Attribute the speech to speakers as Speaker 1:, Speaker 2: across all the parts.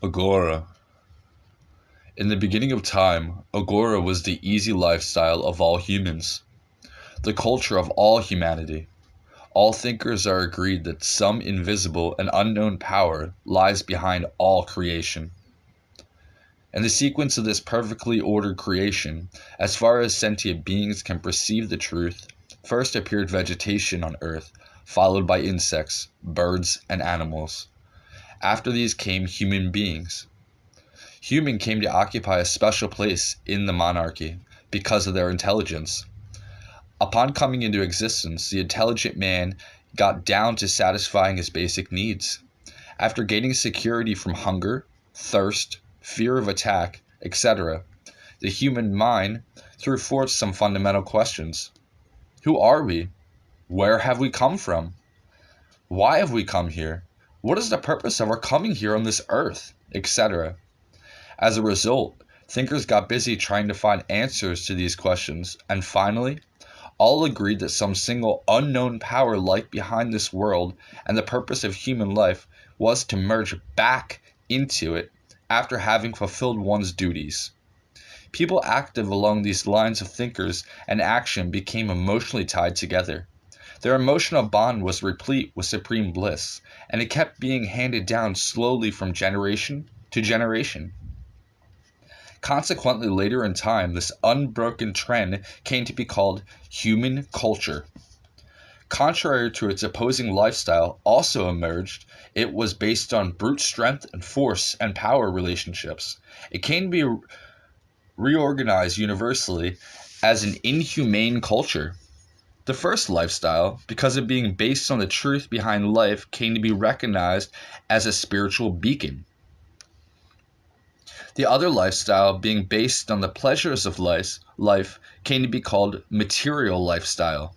Speaker 1: Aghora. In the beginning of time, Aghora was the easy lifestyle of all humans, the culture of all humanity. All thinkers are agreed that some invisible and unknown power lies behind all creation. In the sequence of this perfectly ordered creation, as far as sentient beings can perceive the truth, first appeared vegetation on earth, followed by insects, birds, and animals. After these came human beings. Human came to occupy a special place in the monarchy because of their intelligence. Upon coming into existence, the intelligent man got down to satisfying his basic needs. After gaining security from hunger, thirst, fear of attack, etc., the human mind threw forth some fundamental questions. Who are we? Where have we come from? Why have we come here? What is the purpose of our coming here on this earth? Etc. As a result, thinkers got busy trying to find answers to these questions, and finally, all agreed that some single unknown power lay behind this world, and the purpose of human life was to merge back into it after having fulfilled one's duties. People active along these lines of thinkers and action became emotionally tied together. Their emotional bond was replete with supreme bliss, and it kept being handed down slowly from generation to generation. Consequently, later in time, this unbroken trend came to be called human culture. Contrary to its opposing lifestyle also emerged, it was based on brute strength and force and power relationships. It came to be reorganized universally as an inhumane culture. The first lifestyle, because of being based on the truth behind life, came to be recognized as a spiritual beacon. The other lifestyle, being based on the pleasures of life came to be called material lifestyle.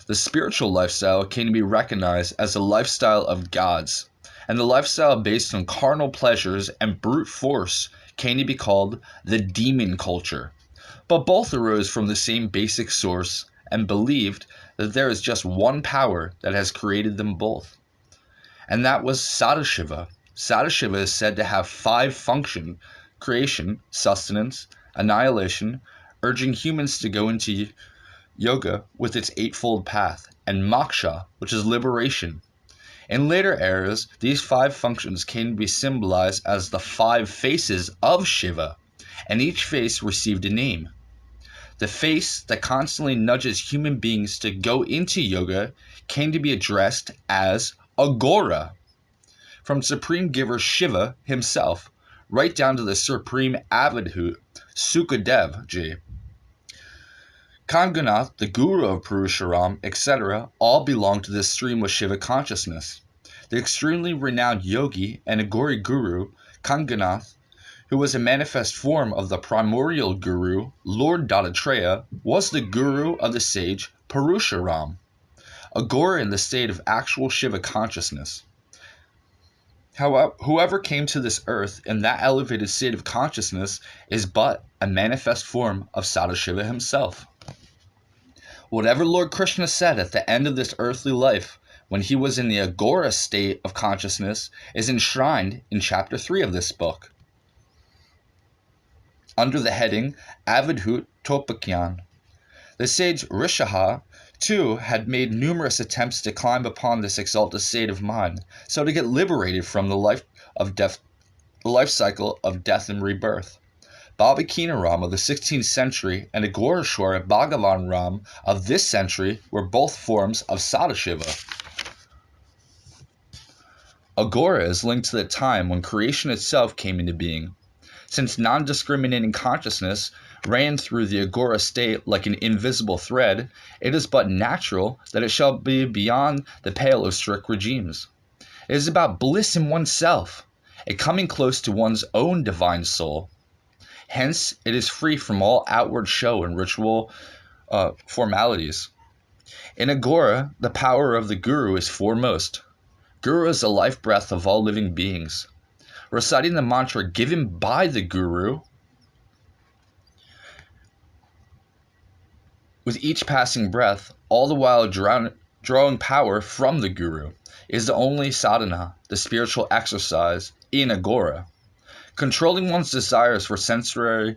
Speaker 1: The spiritual lifestyle came to be recognized as a lifestyle of gods, and the lifestyle based on carnal pleasures and brute force came to be called the demon culture. But both arose from the same basic source and believed that there is just one power that has created them both. And that was Sadashiva. Sadashiva is said to have 5 functions: creation, sustenance, annihilation, urging humans to go into yoga with its eightfold path, and moksha, which is liberation. In later eras, these 5 functions came to be symbolized as the 5 faces of Shiva, and each face received a name. The face that constantly nudges human beings to go into yoga came to be addressed as Aghora, from Supreme Giver Shiva himself, right down to the Supreme Avadhut, Sukadev Ji. Kanganath, the Guru of Purusharam, etc., all belong to this stream of Shiva consciousness. The extremely renowned yogi and Aghori Guru, Kanganath, who was a manifest form of the primordial Guru, Lord Dattatreya, was the Guru of the sage Purusharam, Aghora in the state of actual Shiva consciousness. However, whoever came to this earth in that elevated state of consciousness is but a manifest form of Sadashiva himself. Whatever Lord Krishna said at the end of this earthly life, when he was in the Aghora state of consciousness, is enshrined in chapter 3 of this book, under the heading Avadhut Topakyan. The sage Rishaha, too, had made numerous attempts to climb upon this exalted state of mind, so to get liberated from the life cycle of death and rebirth. Babakina Ram of the 16th century and Aghoreshwara Bhagavan Ram of this century were both forms of Sadashiva. Aghora is linked to the time when creation itself came into being. Since non-discriminating consciousness ran through the Aghora state like an invisible thread, it is but natural that it shall be beyond the pale of strict regimes. It is about bliss in oneself, a coming close to one's own divine soul. Hence, it is free from all outward show and ritual formalities. In Aghora, the power of the Guru is foremost. Guru is the life breath of all living beings. Reciting the mantra given by the Guru, with each passing breath, all the while drawing power from the Guru, is the only sadhana, the spiritual exercise, in Aghora. Controlling one's desires for sensory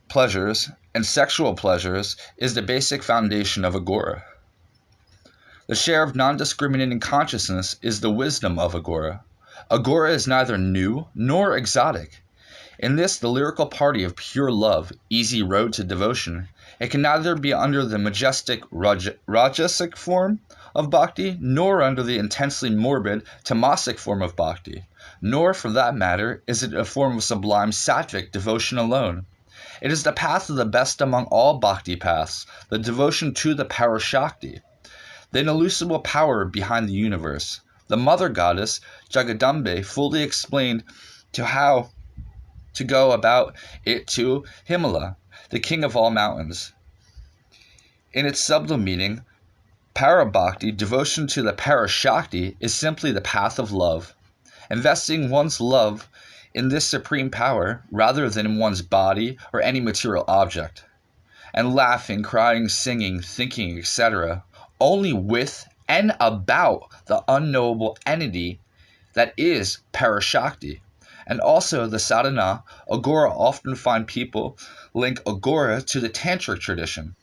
Speaker 1: pleasures and sexual pleasures is the basic foundation of Aghora. The share of non-discriminating consciousness is the wisdom of Aghora. Aghora is neither new nor exotic. In this, the lyrical party of pure love, easy road to devotion, it can neither be under the majestic rajasic form of bhakti, nor under the intensely morbid tamasic form of bhakti, nor, for that matter, is it a form of sublime sattvic devotion alone. It is the path of the best among all bhakti paths, the devotion to the Parashakti, the inelucible power behind the universe. The mother goddess, Jagadambe, fully explained how to go about it to Himala, the king of all mountains. In its sublime meaning, Parabhakti, devotion to the Parashakti, is simply the path of love. Investing one's love in this supreme power rather than in one's body or any material object. And laughing, crying, singing, thinking, etc., only with and about the unknowable entity that is Parashakti. And also the sadhana, Aghora often find people link Aghora to the Tantric tradition.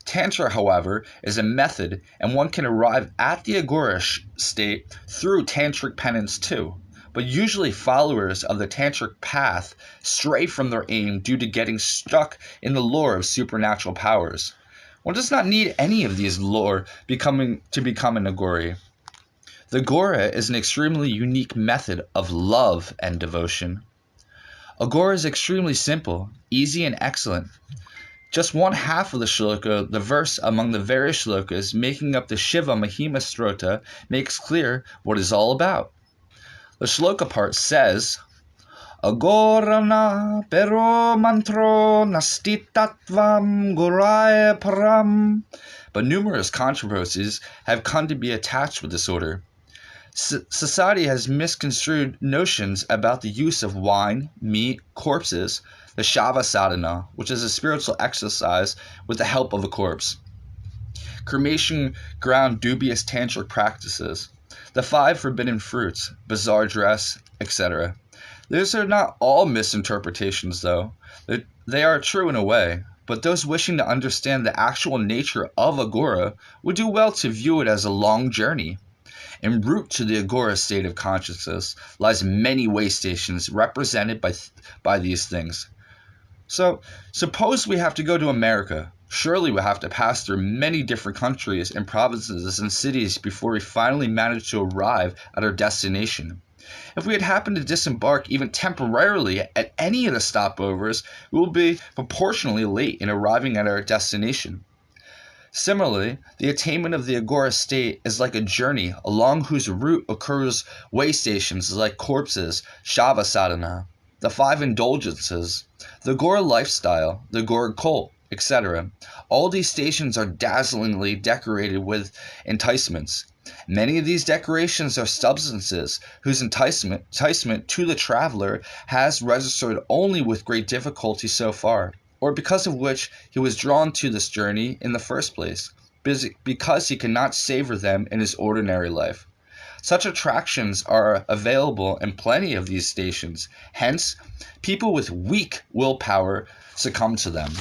Speaker 1: Tantra, however, is a method, and one can arrive at the Aghora state through Tantric penance too. But usually followers of the Tantric path stray from their aim due to getting stuck in the lore of supernatural powers. One does not need any of these lore to become an Aghori. The Aghora is an extremely unique method of love and devotion. Aghora is extremely simple, easy, and excellent. Just one half of the shloka, the verse among the various shlokas making up the Shiva Mahima Strota, makes clear what it is all about. The shloka part says, Aghora na pero mantro nasti tattvam goraya param. But numerous controversies have come to be attached with this order. Society has misconstrued notions about the use of wine, meat, corpses, the Shava sadhana, which is a spiritual exercise with the help of a corpse. Cremation ground dubious tantric practices, the 5 forbidden fruits, bizarre dress, etc. These are not all misinterpretations, though. They are true in a way, but those wishing to understand the actual nature of Aghora would do well to view it as a long journey. En route to the Aghora state of consciousness lies many way stations represented by these things. So, suppose we have to go to America. Surely we have to pass through many different countries and provinces and cities before we finally manage to arrive at our destination. If we had happened to disembark even temporarily at any of the stopovers, we will be proportionally late in arriving at our destination. Similarly, the attainment of the Aghora state is like a journey along whose route occurs way stations like corpses, Shava sadhana, the 5 indulgences, the Aghora lifestyle, the Aghora cult, etc. All these stations are dazzlingly decorated with enticements. Many of these decorations are substances whose enticement to the traveler has registered only with great difficulty so far, or because of which he was drawn to this journey in the first place, because he cannot savor them in his ordinary life. Such attractions are available in plenty of these stations, hence, people with weak willpower succumb to them.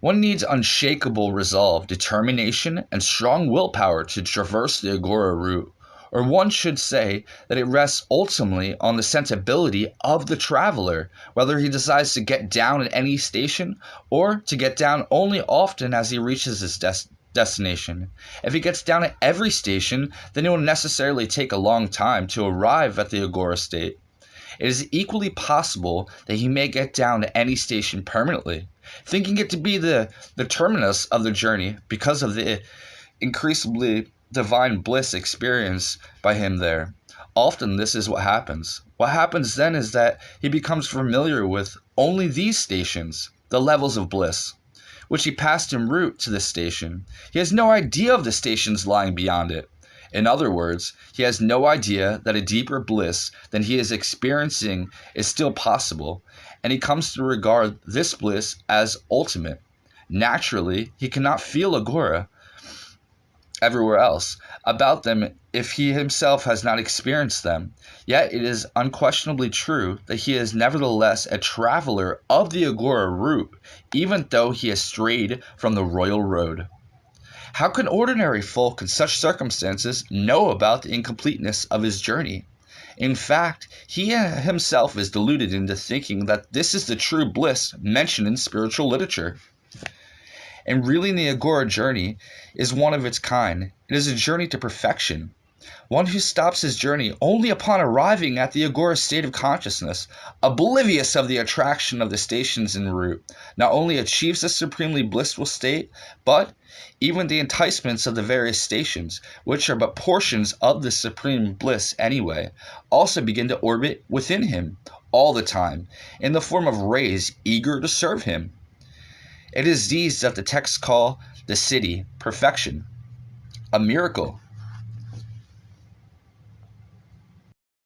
Speaker 1: One needs unshakable resolve, determination, and strong willpower to traverse the Aghora route, or one should say that it rests ultimately on the sensibility of the traveler, whether he decides to get down at any station or to get down only often as he reaches his destination. If he gets down at every station, then it will necessarily take a long time to arrive at the Aghora state. It is equally possible that he may get down at any station permanently, thinking it to be the terminus of the journey because of the increasingly divine bliss experienced by him there. Often this is what happens. What happens then is that he becomes familiar with only these stations, the levels of bliss, which he passed en route to this station. He has no idea of the stations lying beyond it. In other words, he has no idea that a deeper bliss than he is experiencing is still possible, and he comes to regard this bliss as ultimate. Naturally, he cannot feel Aghora everywhere else about them if he himself has not experienced them. Yet it is unquestionably true that he is nevertheless a traveler of the Aghora route, even though he has strayed from the royal road. How can ordinary folk in such circumstances know about the incompleteness of his journey? In fact, he himself is deluded into thinking that this is the true bliss mentioned in spiritual literature. And really, the Aghora journey is one of its kind. It is a journey to perfection. One who stops his journey only upon arriving at the Aghora state of consciousness, oblivious of the attraction of the stations en route, not only achieves a supremely blissful state, but even the enticements of the various stations, which are but portions of the supreme bliss anyway, also begin to orbit within him all the time, in the form of rays eager to serve him. It is these that the texts call the city perfection, a miracle